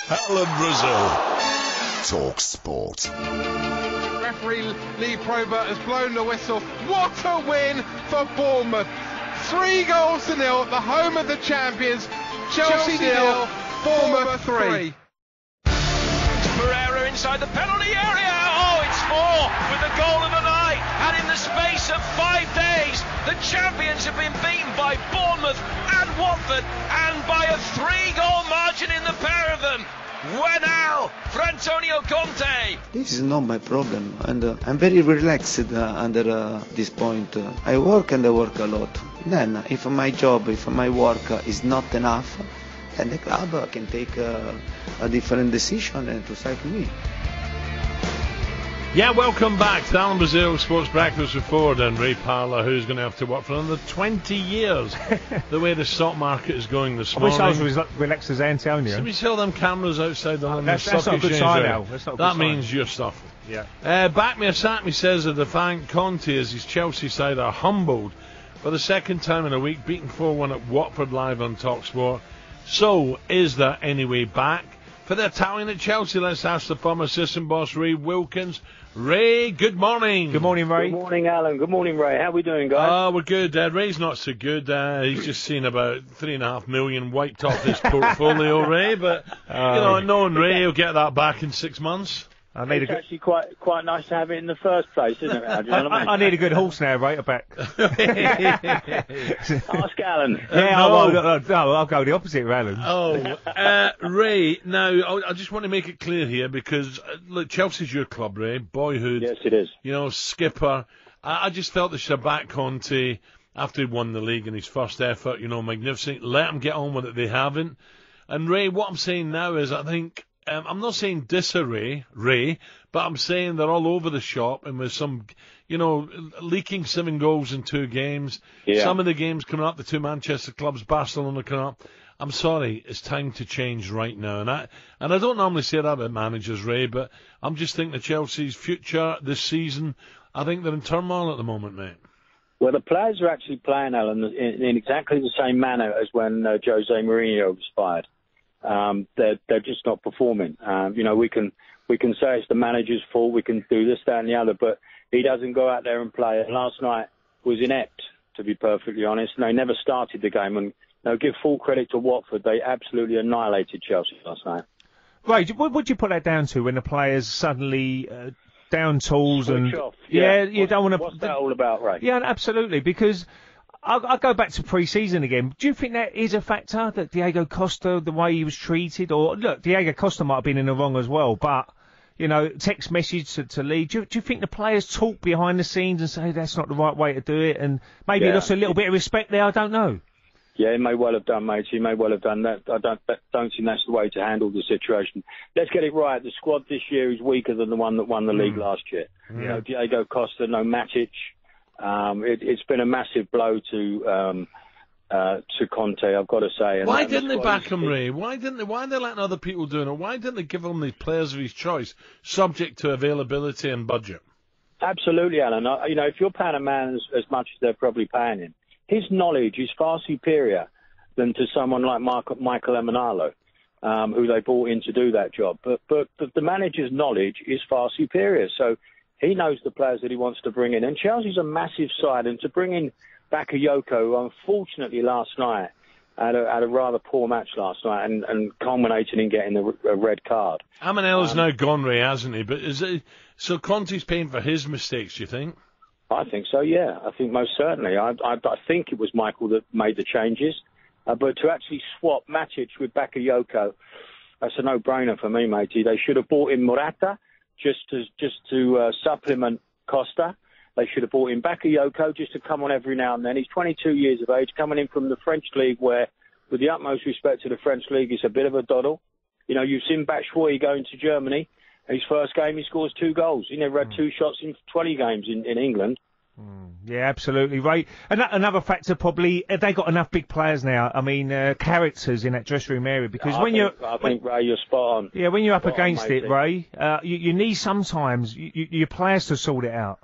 Parlour, Brazil. talkSPORT. Referee Lee Probert has blown the whistle. What a win for Bournemouth. 3-0 the home of the champions. Chelsea 0, Bournemouth 3. Pereira inside the penalty area. Oh, it's 4 with the goal of the night. And in the space of 5 days, the champions have been beaten by Bournemouth and Watford, and by a 3-goal margin in the pair of them. Well, for Antonio Conte. This is not my problem, and I'm very relaxed under this point. I work and I work a lot. Then, if my job, if my work is not enough, then the club can take a different decision and to sack me. Yeah, welcome back to Alan Brazil Sports Breakfast with Ford and Ray Parlour, who's going to have to work for another 20 years the way the stock market is going this morning. I wish I was relaxed as Antonio. So we saw them cameras outside the London Stock That's not a good Exchange sign there. now. That's not a good That sign. means you're stuffing. Yeah. Back me or sack me says that the thank Conte as his Chelsea side are humbled for the second time in a week, beaten 4-1 at Watford live on talkSPORT. So, is there any way back for the Italian at Chelsea? Let's ask the former assistant boss, Ray Wilkins. Ray, good morning. Good morning, Ray. Good morning, Alan. Good morning, Ray. How we doing, guys? Oh, we're good. Ray's not so good. He's just seen about 3.5 million wiped off his portfolio, Ray. But, knowing Ray, he'll get that back in 6 months. It's actually quite nice to have it in the first place, isn't it, Al? Do you know what I mean? I need a good horse now, Ray, back. Ask Alan. Yeah, I'll go the opposite of Alan. Oh, Ray, now, I just want to make it clear here because, look, Chelsea's your club, Ray. Boyhood. Yes, it is. Skipper. I just felt they should have backed Conte after he won the league in his first effort, magnificent. Let him get on with it. They haven't. And, Ray, what I'm saying now is I think... I'm not saying disarray, Ray, but I'm saying they're all over the shop and with some, leaking 7 goals in 2 games. Yeah. Some of the games coming up, the 2 Manchester clubs, Barcelona coming up. I'm sorry, it's time to change right now. And I don't normally say that about managers, Ray, but I'm just thinking of Chelsea's future this season. I think they're in turmoil at the moment, mate. Well, the players are actually playing, Alan, in exactly the same manner as when Jose Mourinho was fired. They're just not performing. We can say it's the manager's fault. We can do this, that, and the other, but he doesn't go out there and play. And last night was inept, to be perfectly honest. And they never started the game. And give full credit to Watford. They absolutely annihilated Chelsea last night. Right, what would you put that down to when the players suddenly down tools Switch and off. you don't want to? What's that all about, Ray? Yeah, absolutely, because. I'll go back to pre-season again. Do you think that is a factor, that Diego Costa, the way he was treated? Or, look, Diego Costa might have been in the wrong as well, but, text message to Lee. Do you think the players talk behind the scenes and say that's not the right way to do it? And maybe lost a little bit of respect there, I don't know. Yeah, he may well have done, mate. He may well have done that. I don't think that's the way to handle the situation. Let's get it right. The squad this year is weaker than the one that won the league last year. Yeah. Diego Costa, no Matic. It's been a massive blow to Conte, I've got to say. And why didn't they back him, Ray? Why are they letting other people do it? Why didn't they give him the players of his choice, subject to availability and budget? Absolutely, Alan. If you're paying a man as much as they're probably paying him, his knowledge is far superior than to someone like Michael Emenalo, who they brought in to do that job. But the manager's knowledge is far superior. So he knows the players that he wants to bring in. And Chelsea's a massive side. And to bring in Bakayoko, unfortunately last night, had a rather poor match last night and culminating in getting a red card. Amenelo's now gone, Ray, hasn't he? But so Conte's paying for his mistakes, do you think? I think so, yeah. I think most certainly. I think it was Michael that made the changes. But to actually swap Matic with Bakayoko, that's a no-brainer for me, matey. They should have bought in Morata just to supplement Costa. They should have brought in Bakayoko just to come on every now and then. He's 22 years of age, coming in from the French league where, with the utmost respect to the French league, it's a bit of a doddle. You've seen Batshuayi going to Germany. His first game, he scores 2 goals. He never had 2 shots in 20 games in England. Yeah, absolutely, right. And another factor probably, they got enough big players now. I mean, characters in that dressing room area. Because I think, Ray, you're spot on. Yeah, when you're up against it, Ray, you need sometimes your players to sort it out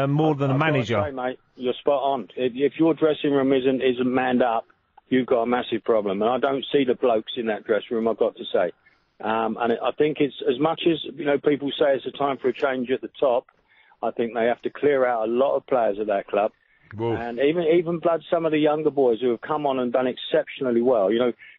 more than a manager. I've got to say, mate, you're spot on. If your dressing room isn't manned up, you've got a massive problem. And I don't see the blokes in that dressing room, I've got to say. And I think it's, as much as people say it's a time for a change at the top, I think they have to clear out a lot of players at that club. Whoa. And even blood some of the younger boys who have come on and done exceptionally well.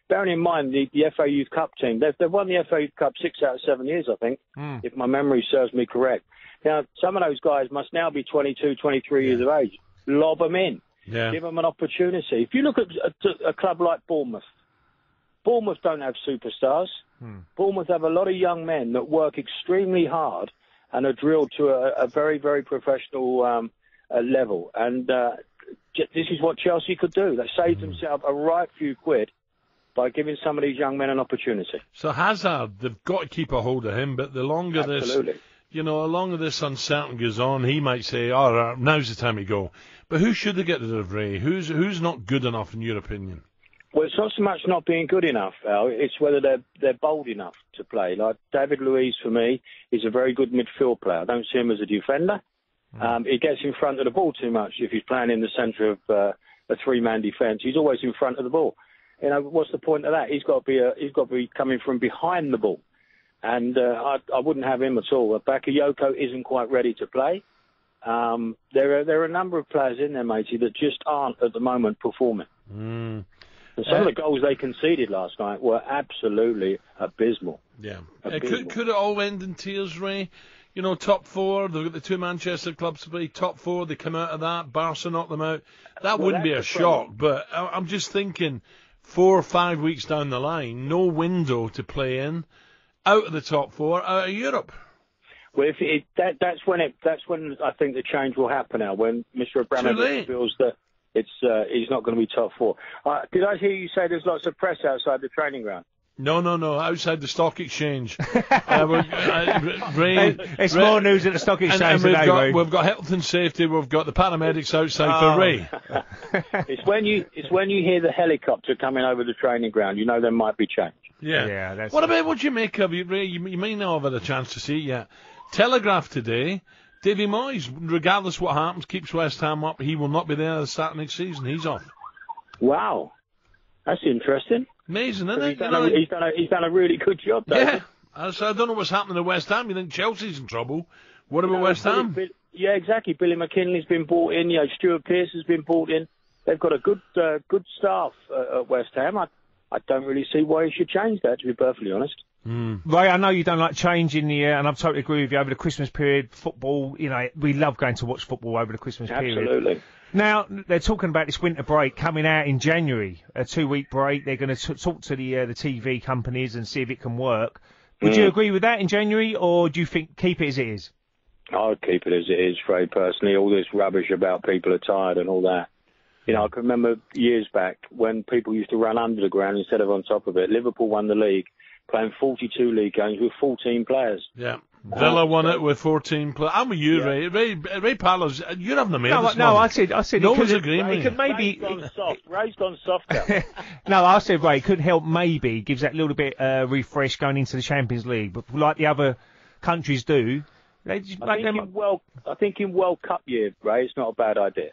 Bearing in mind the FA Youth Cup team, they've won the FA Youth Cup 6 out of 7 years, I think, if my memory serves me correct. Now, some of those guys must now be 22, 23 years of age. Lob them in. Yeah. Give them an opportunity. If you look at a club like Bournemouth don't have superstars. Bournemouth have a lot of young men that work extremely hard and are drilled to a very, very professional level. And this is what Chelsea could do. They saved themselves a right few quid by giving some of these young men an opportunity. So Hazard, they've got to keep a hold of him, but the longer this uncertainty goes on, he might say, now's the time to go. But who should they get rid of, Ray? Who's not good enough in your opinion? Well, it's not so much not being good enough, Al. It's whether they're bold enough to play. Like David Luiz, for me, is a very good midfield player. I don't see him as a defender. He gets in front of the ball too much if he's playing in the centre of a three-man defence. He's always in front of the ball. What's the point of that? He's got to be coming from behind the ball, and I wouldn't have him at all. Bakayoko isn't quite ready to play. There are a number of players in there, matey, that just aren't at the moment performing. And some of the goals they conceded last night were absolutely abysmal. Yeah. Abysmal. Could it all end in tears, Ray? Top four, they've got the two Manchester clubs to play, top four, they come out of that, Barca knock them out. That wouldn't be a shock, but I'm just thinking 4 or 5 weeks down the line, no window to play in, out of the top four, out of Europe. Well, that's when I think the change will happen now, when Mr. Abramovich feels that he's not going to be top four. Did I hear you say there's lots of press outside the training ground? No, outside the stock exchange. It's more news at the stock exchange and today, we've got health and safety, we've got the paramedics outside for Ray. It's when you hear the helicopter coming over the training ground, there might be change. Yeah. What do you make of it, Ray? You may not have had a chance to see it yet. Telegraph today, Davy Moyes, regardless what happens, keeps West Ham up. He will not be there at the start of next season. He's off. Wow. That's interesting. Amazing, isn't it? He's done a really good job, though. Yeah. So I don't know what's happening at West Ham. You think Chelsea's in trouble? What about West Ham? Yeah, exactly. Billy McKinley's been brought in. Stuart Pearce has been brought in. They've got a good staff at West Ham. I don't really see why he should change that, to be perfectly honest. Ray, I know you don't like change in the year, and I totally agree with you. Over the Christmas period, football, we love going to watch football over the Christmas period. Absolutely. Now, they're talking about this winter break coming out in January, a 2-week break. They're going to talk to the TV companies and see if it can work. Would you agree with that in January, or do you think keep it as it is? I'd keep it as it is, Fred, personally. All this rubbish about people are tired and all that. I can remember years back when people used to run under the ground instead of on top of it. Liverpool won the league, playing 42 league games with 14 players. Yeah. Villa won it with 14 players. I'm with you, Ray. Ray Parlour's, you're having a made this No, morning. I said no one's agreeing with you. Ray's gone soft now. No, I said, Ray, it could help maybe, gives that little bit refresh going into the Champions League. But like the other countries do, they just make them... I think in World Cup year, Ray, it's not a bad idea.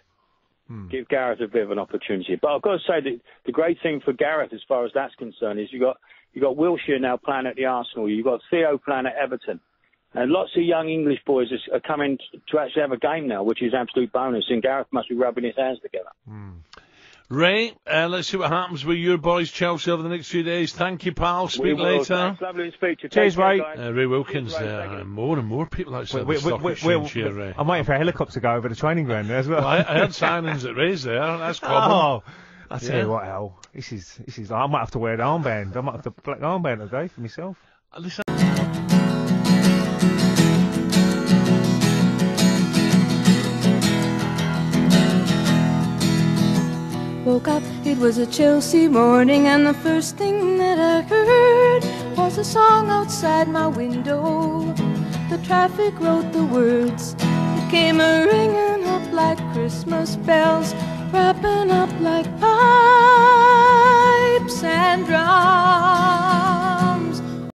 Give Gareth a bit of an opportunity. But I've got to say that the great thing for Gareth, as far as that's concerned, is you got Wilshere now playing at the Arsenal. You've got Theo playing at Everton. And lots of young English boys are coming to actually have a game now, which is absolute bonus. And Gareth must be rubbing his hands together. Ray, let's see what happens with your boys, Chelsea, over the next few days. Thank you, pal. Speak later. Thanks. Lovely to speak to you. Cheers, Ray. Ray Wilkins. More and more people outside the stock exchange here, Ray. I'm waiting for a helicopter to go over the training ground there as well. I had signings at Ray's there. That's common. Oh, I tell you what, Al. This is. I might have to wear an armband. I might have to black armband today for myself. Listen. Woke up, it was a Chelsea morning, and the first thing that I heard was a song outside my window. The traffic wrote the words, it came a-ringing up like Christmas bells, wrapping up like pipes and drums.